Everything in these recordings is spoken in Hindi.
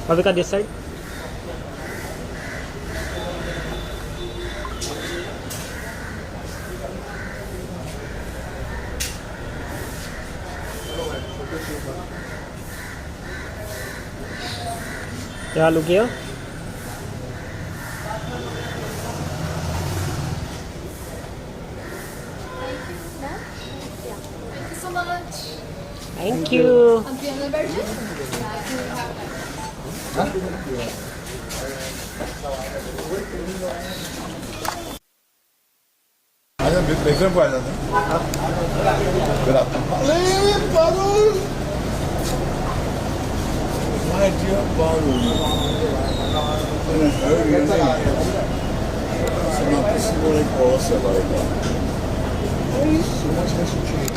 Bhavika, this side. Yeah, look here. Thank you. 아니야, 몇 gram 봐야 되나? My dear Baru. This is what I call a survivor. So much has to change.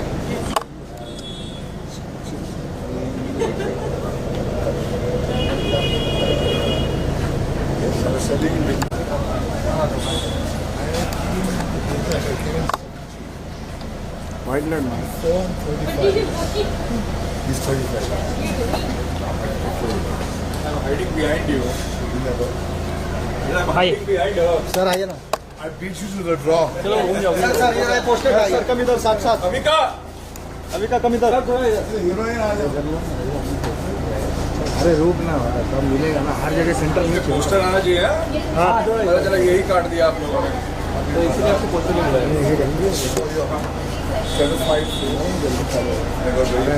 Yes, I was selling it. White land man. 435. He's 35. I'm hiding behind you. You never. I'm hiding behind her. Sir आइए ना। I beat you to the draw. चलो घूम जाओ। सर ये पोस्टर का सर कम इधर साथ। अमिका कम इधर। हीरोइन आ जाओ। अरे रुक ना, सब मिलेगा ना, हर जगह सेंटर में पोस्टर आना चाहिए। हाँ पता चला यही काट दिया आप लोगों ने। तो इसलिए आपको पोस्टर मिल रहा है। 752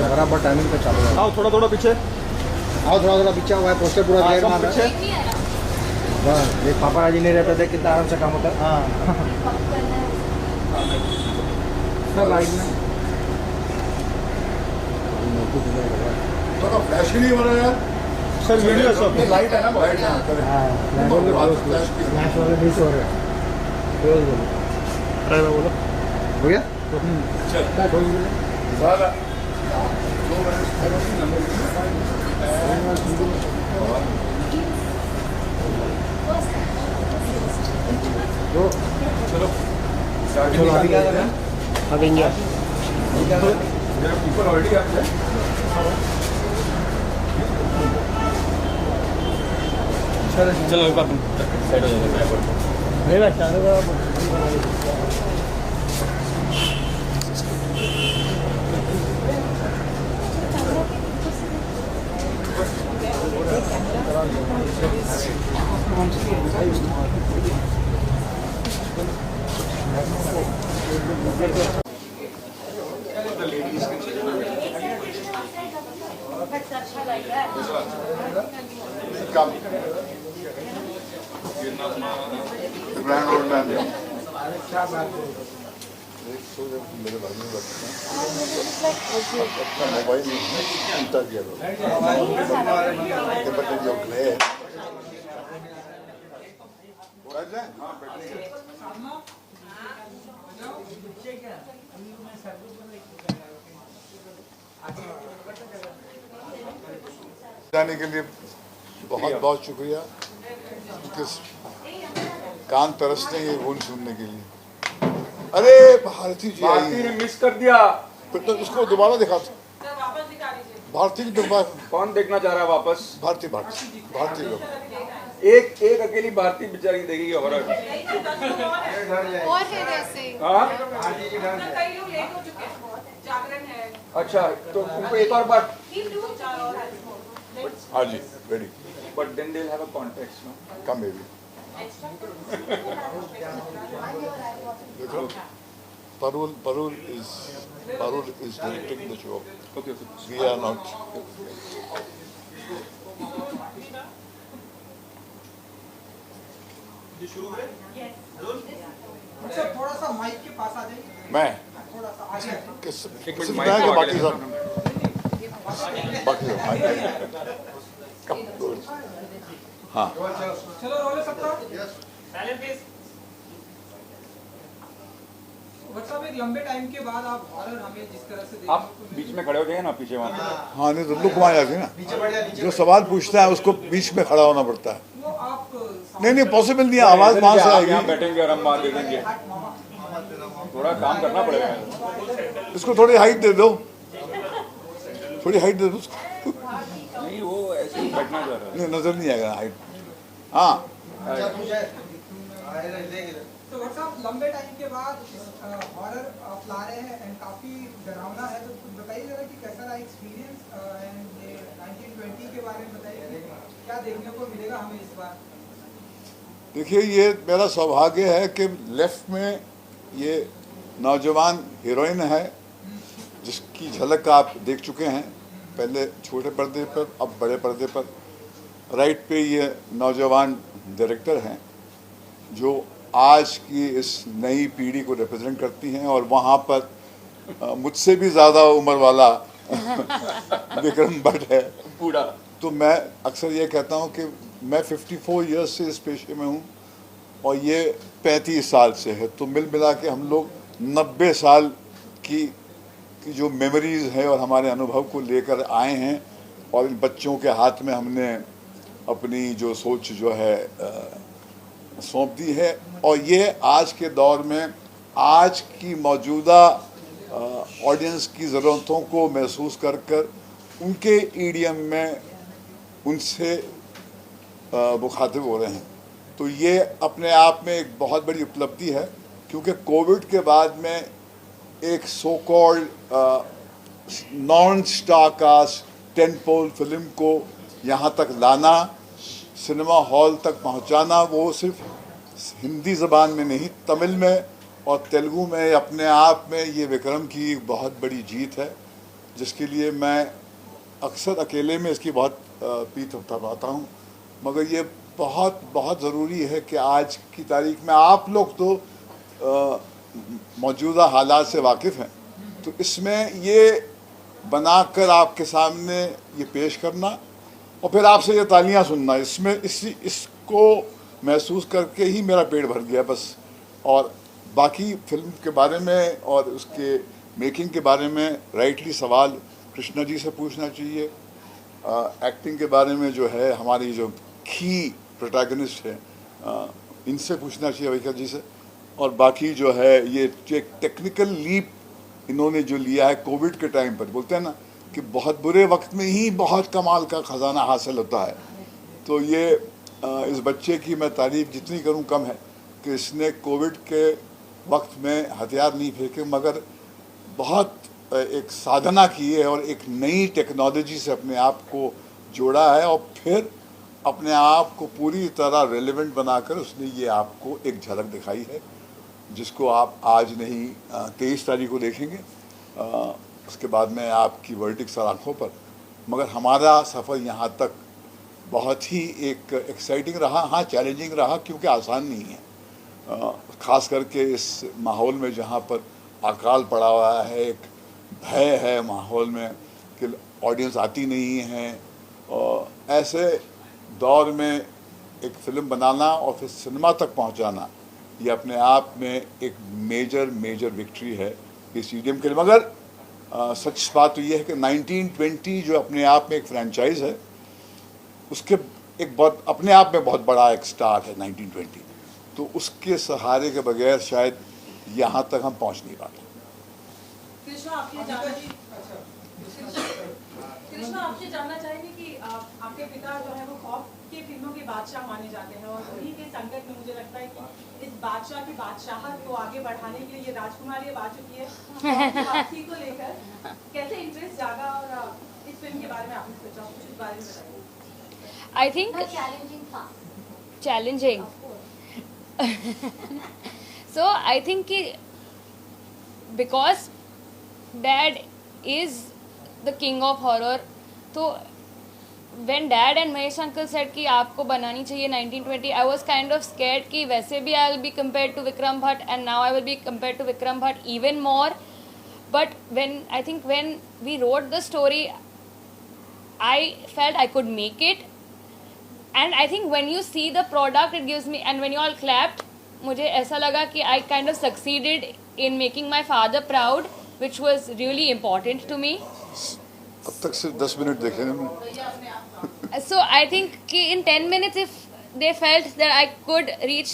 बराबर टाइमिंग पे चालू है। आओ थोड़ा थोड़ा पीछे, आओ थोड़ा थोड़ा पीछे हुआ है, पोस्टर पूरा ग्लेयर मार रहा है। बस ये पापा जी नहीं रहते थे, कितना आराम से काम होता है। हाँ सर लाइट में तो फ्लैश ही नहीं हो रहा यार। सर वीडियो सब लाइट है ना, लाइट है। फ्लैश वाले नहीं सो रहे। अरे बोलो। हो गया? चलो अभी क्या करना है? अब इंडिया। ऊपर ऑलरेडी आप है। चलो एक बार साइड हो जाएगा। नहीं भाई चालू करो। Come. The grand old man. मेरे भाई ने अपना मोबाइल उल्टा दिया बटन जो ग्लेयर जाने के लिए बहुत बहुत शुक्रिया। कान तरसते हैं ये बोल सुनने के लिए। अरे भारती जी भारती ने मिस कर दिया। फिर तो इसको दोबारा दिखा दो। भारती की दोबारा कौन देखना चाह रहा है वापस? भारती भारती भारती लोग एक एक अकेली भारती बेचारी देगी और और है वैसे। हाँ कई लोग लेट हो चुके हैं, जागरण है। अच्छा तो उनको एक और बार हाँ जी ready but then they will have a context no come baby देखो Parul is directing the show. Okay We are not. Sir थोड़ा सा माइक के पास आ जाइए। मैं थोड़ा सा आगे। किस एक किस मिनट मैं माइक के को बाकी आगे सब बाकी सब कम हाँ चलो रोले सकता। मतलब एक लंबे टाइम के बाद आप हॉरर हमें जिस तरह से आप बीच में खड़े हो जाइए ना पीछे वहाँ पे। हाँ नहीं तो लुक वहाँ जाती है ना जो सवाल पूछता है उसको बीच में खड़ा होना पड़ता है। वो आप नहीं पॉसिबल नहीं है आवाज वहाँ से आप यहाँ आएगी। बैठेंगे और हम वहाँ दे देंगे। थोड़ा काम करना पड़ेगा। इसको थोड़ी हाइट दे दो थोड़ी हाइट दे दो उसको। नहीं वो बैठना चाह रहा नहीं नजर नहीं आएगा हाइट। हाँ तो डॉक्टर साहब लंबे टाइम के बाद हॉरर आप ला रहे हैं एंड काफी डरावना है, तो कुछ बताइए जरा कि कैसा रहा एक्सपीरियंस एंड ये 1920 के बारे में बताइए क्या देखने को मिलेगा हमें इस बार। देखिए, ये मेरा सौभाग्य है कि लेफ्ट में ये नौजवान हीरोइन है जिसकी झलक आप देख चुके हैं पहले छोटे पर्दे पर, अब बड़े पर्दे पर। राइट पे ये नौजवान डायरेक्टर हैं जो आज की इस नई पीढ़ी को रिप्रेजेंट करती हैं, और वहाँ पर मुझसे भी ज़्यादा उम्र वाला विक्रम भट्ट है। पूरा तो मैं अक्सर ये कहता हूँ कि मैं 54 इयर्स से इस पेशे में हूँ और ये 35 साल से है, तो मिल मिला के हम लोग 90 साल की जो मेमोरीज है और हमारे अनुभव को लेकर आए हैं, और इन बच्चों के हाथ में हमने अपनी जो सोच जो है सौंप दी है। और ये आज के दौर में आज की मौजूदा ऑडियंस की ज़रूरतों को महसूस कर कर उनके ईडियम में उनसे मुखातिब हो रहे हैं। तो ये अपने आप में एक बहुत बड़ी उपलब्धि है, क्योंकि कोविड के बाद में एक so called non star cast tentpole film को यहाँ तक लाना, सिनेमा हॉल तक पहुँचाना, वो सिर्फ हिंदी ज़बान में नहीं, तमिल में और तेलुगु में अपने आप में ये विक्रम की बहुत बड़ी जीत है, जिसके लिए मैं अक्सर अकेले में इसकी बहुत पीठ उठाता हूँ। मगर ये बहुत बहुत ज़रूरी है कि आज की तारीख में आप लोग तो मौजूदा हालात से वाकिफ़ हैं, तो इसमें ये बनाकर आपके सामने ये पेश करना और फिर आपसे ये तालियां सुनना, इसमें इसको महसूस करके ही मेरा पेट भर गया बस। और बाकी फिल्म के बारे में और उसके मेकिंग के बारे में राइटली सवाल कृष्णा जी से पूछना चाहिए। एक्टिंग के बारे में जो है हमारी जो की प्रोटैगनिस्ट है इनसे पूछना चाहिए वहीकर जी से। और बाकी जो है ये एक टेक्निकल लीप इन्होंने जो लिया है कोविड के टाइम पर, बोलते हैं ना कि बहुत बुरे वक्त में ही बहुत कमाल का ख़जाना हासिल होता है। तो ये इस बच्चे की मैं तारीफ़ जितनी करूं कम है कि इसने कोविड के वक्त में हथियार नहीं फेंके, मगर बहुत एक साधना की है और एक नई टेक्नोलॉजी से अपने आप को जोड़ा है, और फिर अपने आप को पूरी तरह रेलेवेंट बनाकर उसने ये आपको एक झलक दिखाई है, जिसको आप आज नहीं 23 तारीख को देखेंगे। उसके बाद में आपकी वर्डिक्ट सर आँखों पर। मगर हमारा सफ़र यहाँ तक बहुत ही एक एक्साइटिंग रहा, हाँ चैलेंजिंग रहा, क्योंकि आसान नहीं है। ख़ास करके इस माहौल में जहाँ पर अकाल पड़ा हुआ है, एक भय है माहौल में कि ऑडियंस आती नहीं है, और ऐसे दौर में एक फ़िल्म बनाना और फिर सिनेमा तक पहुँचाना, ये अपने आप में एक मेजर विक्ट्री है इस ईडियम के लिए। मगर सच बात तो ये है कि 1920 जो अपने आप में एक फ्रेंचाइज है, उसके एक बहुत अपने आप में बहुत बड़ा एक स्टार है 1920, तो उसके सहारे के बगैर शायद यहाँ तक हम पहुँच नहीं पाते। कृष्णा आपसे जानना चाहेंगे कि आपके पिता जो है वो खौफ के फिल्मों के बादशाह माने जाते हैं, और उन्हीं के संकट में मुझे लगता है कि इस बादशाह की बादशाहत को आगे बढ़ाने के लिए ये राजकुमारी अब आ चुकी है। वापसी को लेकर कैसे इंटरेस्ट जागा, और इस फिल्म के बारे में आपने सोचा, कुछ इस बारे में बताइए। I think challenging. So I think because dad is the king of horror, तो when dad and Mahesh uncle said कि आपको बनानी चाहिए 1920, I was kind of scared कि वैसे भी I will be compared to Vikram Bhatt, and now I will be compared to Vikram Bhatt even more. But when we wrote the story, I felt I could make it. And I think when you see the product, it gives me, and when you all clapped, मुझे ऐसा लगा कि I kind of succeeded in making my father proud, which was really important to me. अब तक सिर्फ 10 मिनट देखे हमने। So I think कि in 10 minutes, if they felt that I could reach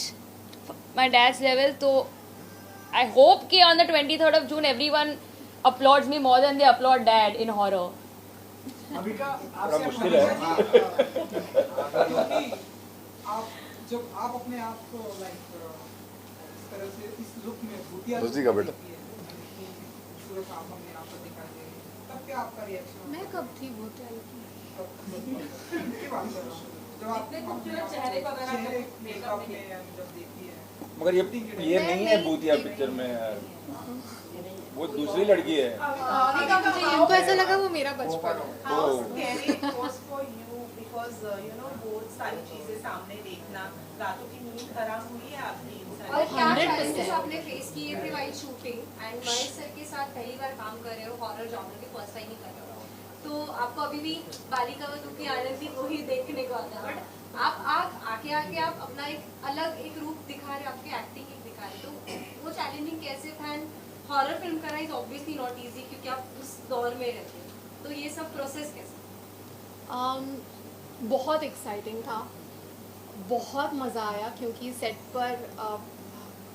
my dad's level, तो I hope कि on the 23rd of June everyone applauds me more than they applaud dad in horror. अभी का थोड़ा मुश्किल है। आप जब आप अपने आप को लाइक इस तरह से इस लुक में भूतिया रजी का बेटा। खूबसूरत आप अपने आप को दिखा दे तब क्या आपका रिएक्शन मैं कब थी भूतिया की बात कर रहा हूँ जब आप इतने खूबसूरत चेहरे को अगर आप चेहरे मेकअप मेकअप में में जब देखी है मगर ये नहीं है भूतिया पिक्चर में यार, वो दूसरी लड़की है। इनको ऐसा लगा वो मेरा बचपन है। How scary it was for you because you know बहुत सारी चीजें सामने देखना, रातों की नींद हराम हुई है आपकी इन सारी और क्या 100% challenges आपने फेस किए थे while shooting and Mahesh sir के साथ पहली बार काम कर रहे हो हॉरर जॉनर के फर्स्ट टाइम ही कर रहे हो तो आपको अभी भी बालिका व दुखी आनंद थी वही देखने को आता है बट आप आके आप अपना एक अलग एक रूप दिखा रहे आपकी एक्टिंग एक दिखा रहे तो वो चैलेंजिंग कैसे था एंड हॉरर फिल्म करना इज ऑब्वियसली नॉट इजी क्योंकि आप उस दौर में रहते हैं तो ये सब प्रोसेस कैसे बहुत एक्साइटिंग था, बहुत मज़ा आया क्योंकि सेट पर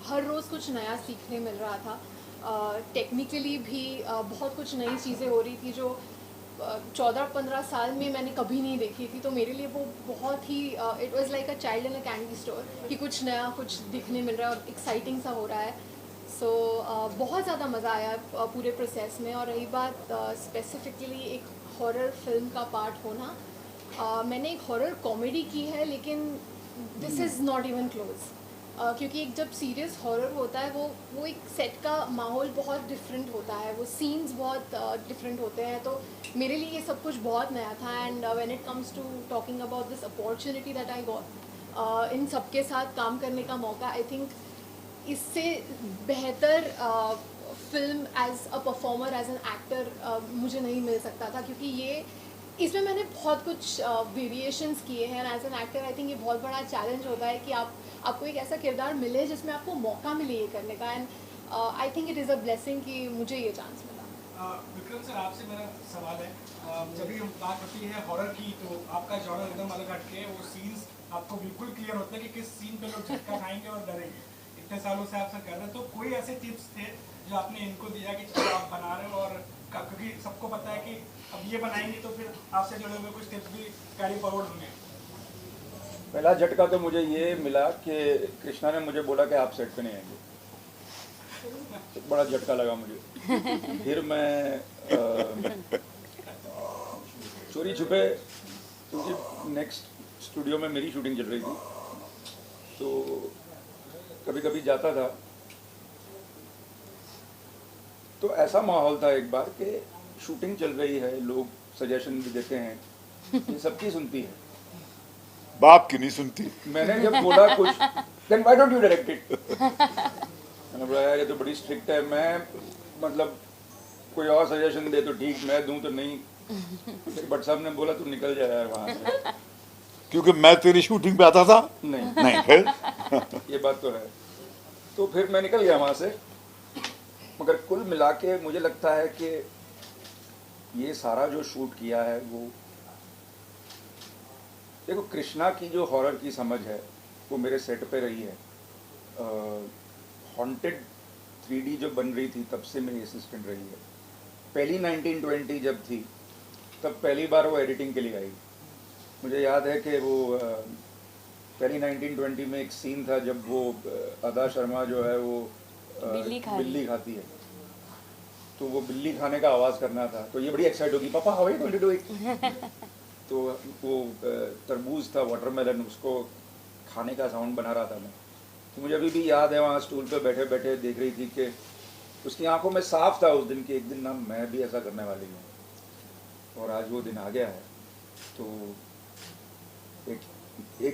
हर रोज़ कुछ नया सीखने मिल रहा था। टेक्निकली भी बहुत कुछ नई चीज़ें हो रही थी जो 14-15 साल में मैंने कभी नहीं देखी थी, तो मेरे लिए वो बहुत ही it was like a child in a candy store कि कुछ नया कुछ दिखने मिल रहा है और एक्साइटिंग सा हो रहा है। सो बहुत ज़्यादा मज़ा आया पूरे प्रोसेस में। और रही बात स्पेसिफिकली एक हॉरर फिल्म का पार्ट होना, मैंने एक हॉरर कॉमेडी की है लेकिन this is not even close क्योंकि एक जब सीरियस हॉरर होता है वो एक सेट का माहौल बहुत डिफरेंट होता है, वो सीन्स बहुत डिफरेंट होते हैं, तो मेरे लिए ये सब कुछ बहुत नया था। And when it comes to talking about this opportunity that I got in सबके साथ काम करने का मौका, आई थिंक इससे बेहतर film as a performer as an actor मुझे नहीं मिल सकता था क्योंकि ये इसमें मैंने बहुत कुछ वेरिएशंस किए हैं। As an actor I think ये बहुत बड़ा चैलेंज होता है कि आपको एक ऐसा किरदार मिले जिसमें आपको मौका मिले ये करने का। And I think it is a blessing कि मुझे ये चांस मिला। विक्रम सर आपसे मेरा सवाल है, जब भी हम बात होती है हॉरर की तो आपका जॉनर एकदम अलग हटके है, वो सीन्स आपको बिल्कुल क्लियर होता है कि किस सीन पे लोग झटका खाएंगे और डरेंगे। इतने सालों से आप सर कर रहे हैं, तो कोई ऐसे टिप्स थे जो आपने इनको दिया कि चलो आप बना रहे हो और क्योंकि सबको पता है कि अब ये बनाएंगे तो फिर आपसे जुड़े हुए कुछ टिप्स भी कैरी फॉरवर्ड होंगे? पहला झटका तो मुझे ये मिला कि कृष्णा ने मुझे बोला कि आप सेट पे नहीं आएंगे, तो बड़ा झटका लगा मुझे। फिर मैं चोरी छुपे, क्योंकि नेक्स्ट स्टूडियो में मेरी शूटिंग चल रही थी, तो कभी कभी जाता था, तो ऐसा माहौल था एक बार कि शूटिंग चल रही है, लोग सजेशन भी देते हैं, ये सबकी सुनती है, बाप की नहीं सुनती। मैंने जब बोला कुछ, then why don't you direct it? मैंने बोला यार ये तो बड़ी स्ट्रिक्ट है, मैं मतलब कोई और सजेशन दे तो ठीक, मैं दूं तो नहीं। फिर भट्ट साहब ने बोला तू निकल जा यार वहाँ से, क्योंकि मैं तेरी शूटिंग पे आता था। नहीं फिर ये बात तो है। तो फिर मैं निकल गया वहाँ से। मगर कुल मिला के मुझे लगता है कि ये सारा जो शूट किया है वो, देखो कृष्णा की जो हॉरर की समझ है वो मेरे सेट पे रही है। हॉन्टेड 3D जो बन रही थी तब से मेरी असिस्टेंट रही है। पहली 1920 जब थी तब पहली बार वो एडिटिंग के लिए आई। मुझे याद है कि वो पहली 1920 में एक सीन था जब वो अदा शर्मा जो है वो बिल्ली खाती है, तो वो बिल्ली खाने का आवाज़ करना था, तो ये बड़ी एक्साइट होगी, पापा how are you going to do it. तो वो तरबूज था, वाटरमेलन, उसको खाने का साउंड बना रहा था मैं। तो मुझे अभी भी याद है वहाँ स्टूल पे बैठे बैठे देख रही थी कि उसकी आंखों में साफ था उस दिन कि एक दिन ना मैं भी ऐसा करने वाली हूँ, और आज वो दिन आ गया है। तो एक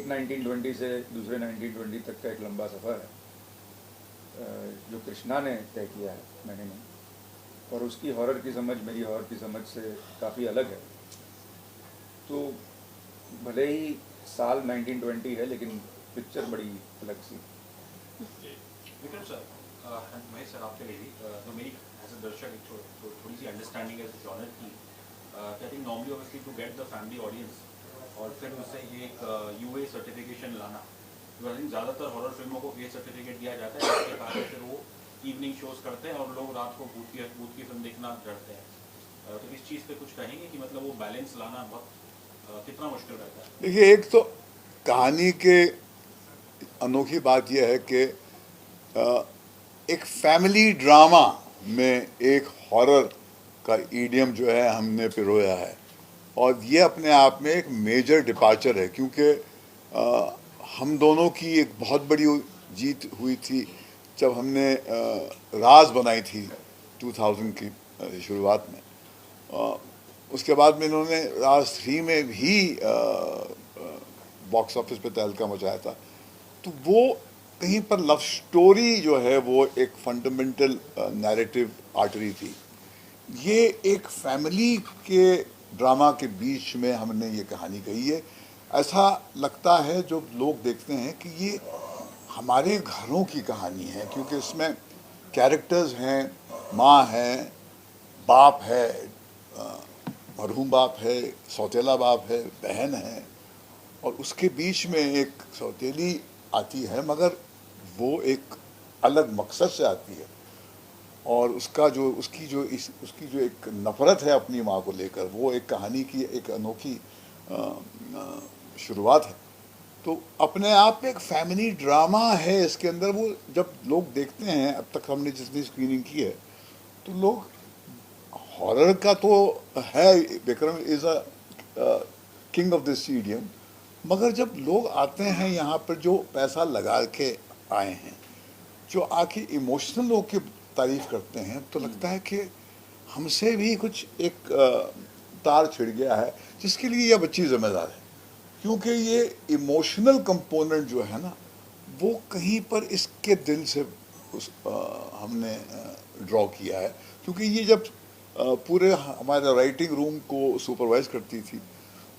1920 से दूसरे 1920 तक का एक लंबा सफ़र है जो कृष्णा ने तय किया है, मैंने नहीं, और उसकी हॉरर की समझ मेरी हॉरर की समझ से काफ़ी अलग है। तो भले ही साल 1920 है लेकिन पिक्चर बड़ी अलग सी। विक्रम सर, महेश सर आपके लिए तो मेरी एज अ दर्शक एक थोड़ी सी अंडरस्टैंडिंग है जॉनर की। I think normally obviously to get the family audience और फिर उससे एक UA सर्टिफिकेशन लाना, आई थिंक ज़्यादातर हॉरर फिल्मों को A सर्टिफिकेट दिया जाता है, जिसके कारण फिर वो इवनिंग शोज़ करते हैं और लोग रात को भूत की फिल्म देखना डरते हैं। तो इस चीज़ पे कुछ कहेंगे कि मतलब वो बैलेंस लाना बहुत कितना मुश्किल रहता है? देखिए, एक तो कहानी के अनोखी बात यह है कि एक फैमिली ड्रामा में एक हॉरर का ईडियम जो है हमने पिरोया है, और ये अपने आप में एक मेजर डिपार्चर है, क्योंकि हम दोनों की एक बहुत बड़ी जीत हुई थी जब हमने राज बनाई थी 2000 की शुरुआत में। उसके बाद में इन्होंने राज 3 में भी बॉक्स ऑफिस पे तहलका मचाया था। तो वो कहीं पर लव स्टोरी जो है वो एक फंडामेंटल नैरेटिव आर्टरी थी। ये एक फैमिली के ड्रामा के बीच में हमने ये कहानी कही है। ऐसा लगता है जो लोग देखते हैं कि ये हमारे घरों की कहानी है, क्योंकि इसमें कैरेक्टर्स हैं, माँ है, बाप है, मरहूम बाप है, सौतेला बाप है, बहन है, और उसके बीच में एक सौतेली आती है, मगर वो एक अलग मकसद से आती है, और उसकी जो एक नफरत है अपनी माँ को लेकर, वो एक कहानी की एक अनोखी शुरुआत है। तो अपने आप में एक फैमिली ड्रामा है इसके अंदर। वो जब लोग देखते हैं, अब तक हमने जितनी स्क्रीनिंग की है, तो लोग हॉरर का तो है, Vikram is a king of this medium, मगर जब लोग आते हैं यहाँ पर जो पैसा लगा के आए हैं, जो आके इमोशनल होकर तारीफ करते हैं, तो लगता है कि हमसे भी कुछ एक तार छिड़ गया है, जिसके लिए यह बच्ची जिम्मेदार है, क्योंकि ये इमोशनल कंपोनेंट जो है ना, वो कहीं पर इसके दिल से हमने ड्रॉ किया है। क्योंकि ये जब पूरे हमारे राइटिंग रूम को सुपरवाइज करती थी,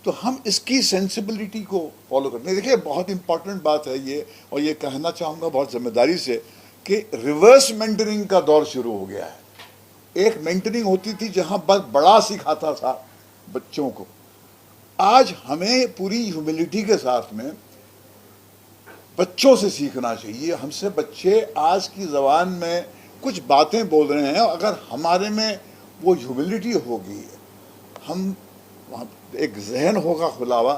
तो हम इसकी सेंसिबिलिटी को फॉलो करते हैं। देखिए, बहुत इंपॉर्टेंट बात है ये, और ये कहना चाहूँगा बहुत जिम्मेदारी से, कि रिवर्स मेंटरिंग का दौर शुरू हो गया है। एक मेंटरिंग होती थी जहाँ बस बड़ा सिखाता था बच्चों को, आज हमें पूरी ह्यूमिलिटी के साथ में बच्चों से सीखना चाहिए। हमसे बच्चे आज की ज़बान में कुछ बातें बोल रहे हैं, अगर हमारे में वो ह्यूमिलिटी होगी, हम एक जहन होगा खुला हुआ,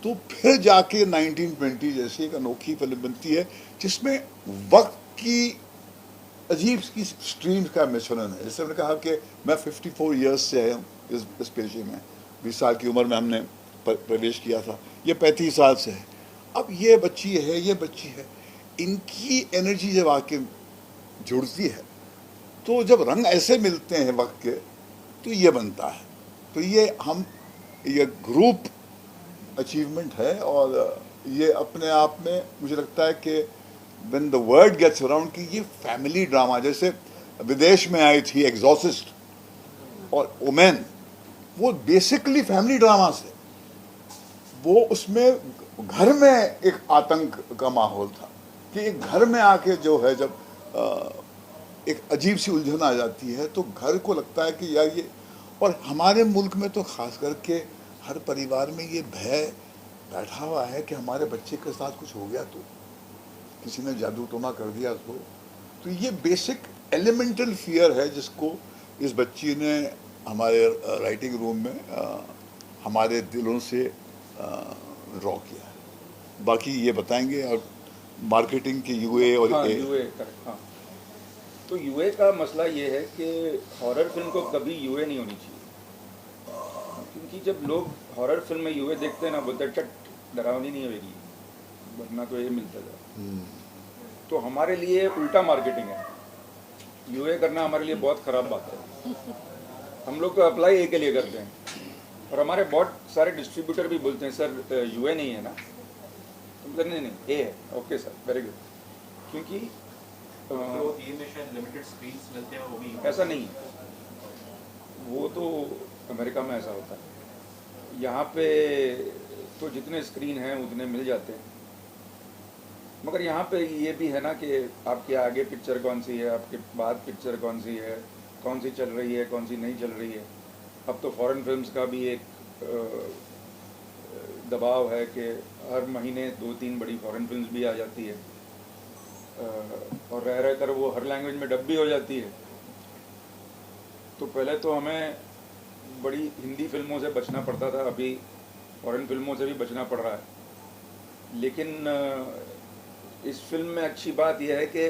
तो फिर जाके 1920 जैसी एक अनोखी फिल्म बनती है, जिसमें वक्त की अजीब की स्ट्रीम्स का मिश्रण है। जैसे मैंने कहा कि मैं 54 ईयर्स से आया हूँ इस पेशे में। 20 साल की उम्र में हमने प्रवेश किया था, ये 35 साल से है। अब ये बच्ची है, ये बच्ची है, इनकी एनर्जी जब आके जुड़ती है, तो जब रंग ऐसे मिलते हैं वक्त के, तो ये बनता है। तो ये ग्रुप अचीवमेंट है, और ये अपने आप में मुझे लगता है कि when the word gets around कि ये फैमिली ड्रामा, जैसे विदेश में आई थी एग्जॉर्सिस्ट और ओमेन, वो बेसिकली फैमिली ड्रामा से, वो उसमें घर में एक आतंक का माहौल था कि एक घर में आके जो है जब एक अजीब सी उलझन आ जाती है, तो घर को लगता है कि यार ये, और हमारे मुल्क में तो खास करके हर परिवार में ये भय बैठा हुआ है कि हमारे बच्चे के साथ कुछ हो गया तो, किसी ने जादू टोना कर दिया तो ये बेसिक एलिमेंटल फियर है, जिसको इस बच्ची ने हमारे राइटिंग रूम में हमारे दिलों से ड्रॉ किया है। बाकी ये बताएंगे, और मार्केटिंग के यूए और हाँ, यूए हाँ। तो यूए का मसला ये है कि हॉरर फिल्म को कभी यूए नहीं होनी चाहिए, क्योंकि जब लोग हॉरर फिल्म में यूए देखते हैं ना, बोलते हैं चट डरावनी नहीं होगी, वरना तो ये मिलता जाए। तो हमारे लिए उल्टा मार्केटिंग है, यूए करना हमारे लिए बहुत ख़राब बात है। हम लोग तो अप्लाई ए के लिए करते हैं, और हमारे बहुत सारे डिस्ट्रीब्यूटर भी बोलते हैं सर यूए नहीं है ना, तो नहीं ए है, ओके सर वेरी गुड, क्योंकि तो ये में शायद लिमिटेड स्क्रीन्स मिलते हैं, वो भी ऐसा नहीं है। वो तो अमेरिका में ऐसा होता है, यहाँ पे तो जितने स्क्रीन हैं उतने मिल जाते हैं, मगर यहाँ पे ये भी है ना कि आपके आगे पिक्चर कौन सी है, आपके बाद पिक्चर कौन सी है, कौन सी चल रही है, कौन सी नहीं चल रही है। अब तो फॉरेन फिल्म्स का भी एक दबाव है कि हर महीने 2-3 बड़ी फॉरेन फिल्म्स भी आ जाती है, और रह रहकर वो हर लैंग्वेज में डब भी हो जाती है। तो पहले तो हमें बड़ी हिंदी फिल्मों से बचना पड़ता था, अभी फॉरेन फिल्मों से भी बचना पड़ रहा है। लेकिन इस फिल्म में अच्छी बात यह है कि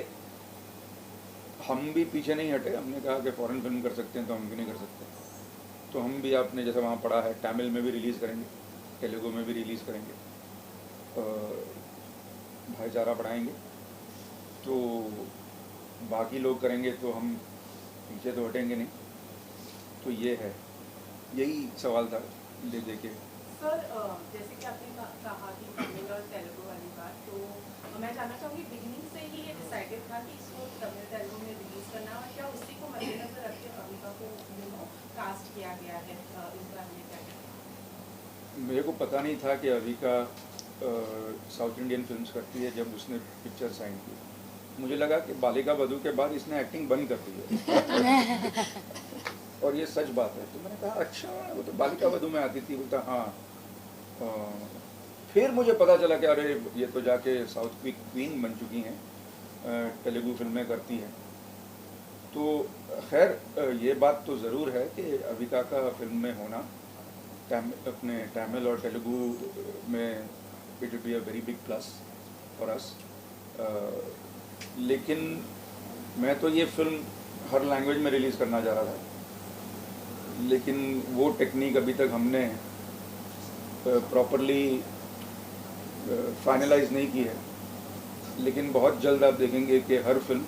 हम भी पीछे नहीं हटे। हमने कहा कि फॉरेन फिल्म कर सकते हैं तो हम भी नहीं कर सकते, तो हम भी आपने जैसे वहाँ पढ़ा है तमिल में भी रिलीज़ करेंगे, तेलुगु में भी रिलीज़ करेंगे, भाईचारा बढ़ाएंगे। तो बाकी लोग करेंगे तो हम पीछे तो हटेंगे नहीं। तो ये है, यही सवाल था ले दे के। सर जैसे कि आपने कहा कि तमिल और तेलुगु वाली बात, तो मैं जानना चाहूँगी बिगिनिंग से ही ये डिसाइडेड था कि इसको तमिल तेलुगु में रिलीज करना, और क्या उसी को मद्देनजर रख के अविका को कास्ट किया गया है इस बार में? क्या मेरे को पता नहीं था कि अविका साउथ इंडियन फिल्म्स करती है जब उसने पिक्चर साइन की। मुझे लगा कि बालिका वधू के बाद इसने एक्टिंग बंद कर दी है और ये सच बात है। तो मैंने कहा अच्छा, वो तो बालिका वधू में आती थी। बोलता हाँ। फिर मुझे पता चला कि अरे ये तो जाके साउथ की क्वीन बन चुकी हैं, तेलुगु फिल्में करती हैं। तो खैर ये बात तो ज़रूर है कि अविका का फिल्म में होना अपने तमिल और तेलुगु में it will be a very big plus for us. लेकिन मैं तो ये फिल्म हर लैंग्वेज में रिलीज़ करना चाह रहा था, लेकिन वो टेक्निक अभी तक हमने प्रॉपरली फाइनलाइज नहीं की है। लेकिन बहुत जल्द आप देखेंगे कि हर फिल्म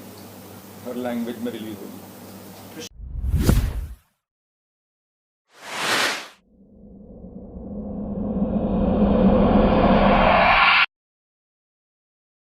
हर लैंग्वेज में रिलीज़ होगी।